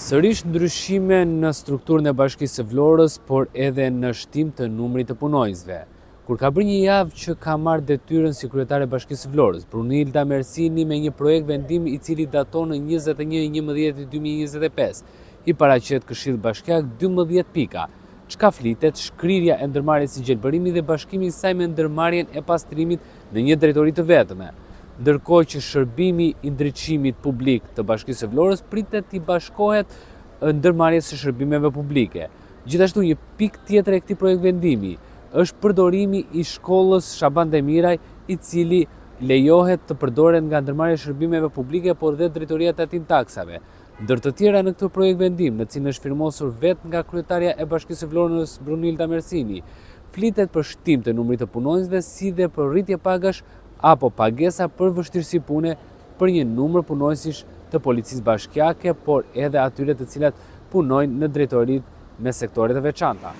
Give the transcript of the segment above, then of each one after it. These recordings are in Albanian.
Sërish ndryshime në strukturën e Bashkisë së Vlorës, por edhe në shtim të numrit të punonjësve. Kur ka bërë një javë që ka marrë detyrën si kryetare e Bashkisë së Vlorës, Brunilda Mersini me një projekt vendim i cili daton në 21/11/2025, i paraqet Këshillit Bashkiak 12 pika. Çka flitet? Shkrirja e ndërmarrjes së gjelbërimi dhe bashkimi i saj me ndërmarrjen e pastrimit në një drejtori të vetme. Ndërkohë që shërbimi i ndriçimit publik të Bashkisë së Vlorës pritet t'i bashkohet ndërmarrjes së shërbimeve publike. Gjithashtu një pikë tjetër e këtij projekt vendimi është përdorimi i shkollës Shaban Demiraj, i cili lejohet të përdoret nga ndërmarrja e shërbimeve publike, por dhe drejtoria e tatim taksave. Ndër të tjera në këtë projekt vendim, në cilin është firmosur vetë nga kryetaria e Bashkisë së Vlorës Brunilda Mersini, flitet për shtim të numrit të punonjësve si dhe për rritje pagash apo pagesa për vështirësi pune për një numër punonjësish të policisë bashkiake, por edhe atyre të cilat punojnë në drejtoritë me sektore të veçanta.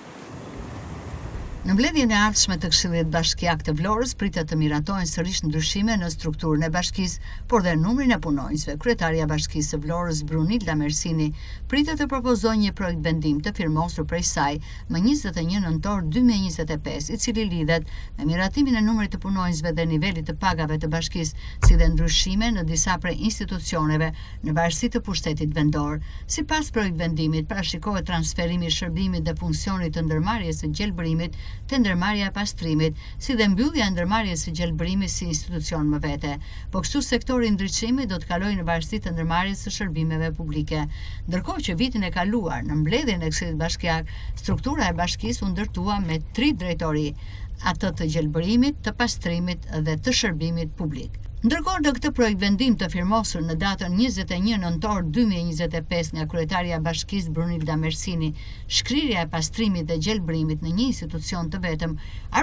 Në mbledhjen e ardhshme të Këshillit Bashkiak të Vlorës pritet të miratojnë sërish ndryshime në strukturën e bashkisë, por dhe numrin e punonjësve. Kryetaria e Bashkisë së Vlorës Brunilda Mersini pritet të propozojë një projekt vendim të firmosur prej saj më 21 nëntor 2025, i cili lidhet me miratimin e numrit të punonjësve dhe nivelit të pagave të bashkisë, si dhe ndryshime në disa prej institucioneve në varësi të pushtetit vendor. Sipas projekt vendimit, parashikohet transferimi i shërbimit dhe funksionit të ndërmarrjes së gjelbërimit të ndërmarrja e pastrimit, si dhe mbyllja e ndërmarrjes së gjelbërimit si institucion më vete. Po kështu sektori i ndriçimit do të kalojë në varësi të ndërmarrjes së shërbimeve publike. Ndërkohë që vitin e kaluar në mbledhjen e Këshillit Bashkiak, struktura e bashkisë u ndërtua me 3 drejtori, atë të gjelbërimit, të pastrimit dhe të shërbimit publik. Ndërkohë në këtë projekt vendim të firmosur në datën 21 nëntor 2025 nga kryetaria e Bashkisë Brunilda Mersini, shkrirja e pastrimit dhe gjelbërimit në një institucion të vetëm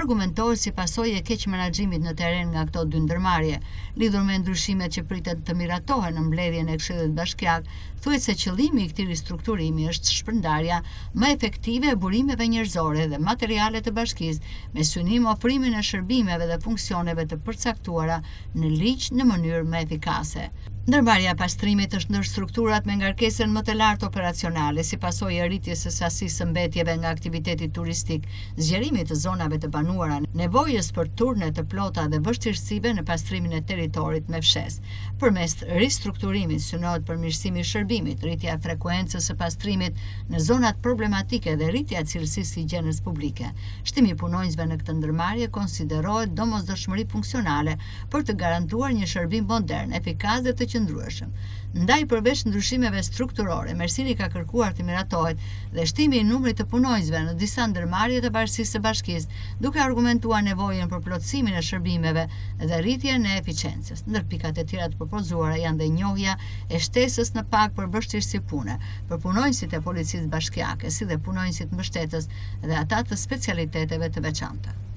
argumentohet si pasojë e keq menaxhimit në teren nga këto dy ndërmarrje. Lidhur me ndryshimet që pritet të miratohen në mbledhjen e Këshillit Bashkiak, thuhet se qëllimi i këtij ristrukturimi është shpërndarja më efektive e burimeve njerëzore dhe materiale të bashkisë, me synim ofrimin e shërbimeve dhe funksioneve të përcaktuara në në mënyrë më efikase. Ndërmarrja e pastrimit është ndër strukturat me ngarkesën më të lartë operacionale, si pasojë e rritjes së sasisë së mbetjeve nga aktiviteti turistik, zgjerimit të zonave të banuara, nevojës për turne të plota dhe vështirësive në pastrimin e territorit me fshes. Përmes ristrukturimit synohet përmirësimi i shërbimit, rritja e frekuencës së pastrimit në zonat problematike dhe rritja e cilësisë së higjienës publike. Shtimi i punonjësve në këtë ndërmarrje konsiderohet domosdoshmëri funksionale për të garantuar një shërbim modern, efikas dhe të qëndrueshëm. Ndaj përveç ndryshimeve strukturore, Mersini ka kërkuar të miratohet dhe shtimi i numrit të punonjësve në disa ndërmarrje të Bashkisë së Bashkisë, duke argumentuar nevojën për plotësimin e shërbimeve dhe rritjen e eficiencës. Ndër pikat e tjera të propozuara janë dhe njohja e shtesës në pagë për vështirësi pune për punonjësit e policisë bashkiake, si dhe punonjësit mbështetës dhe ata të specialiteteve të veçanta.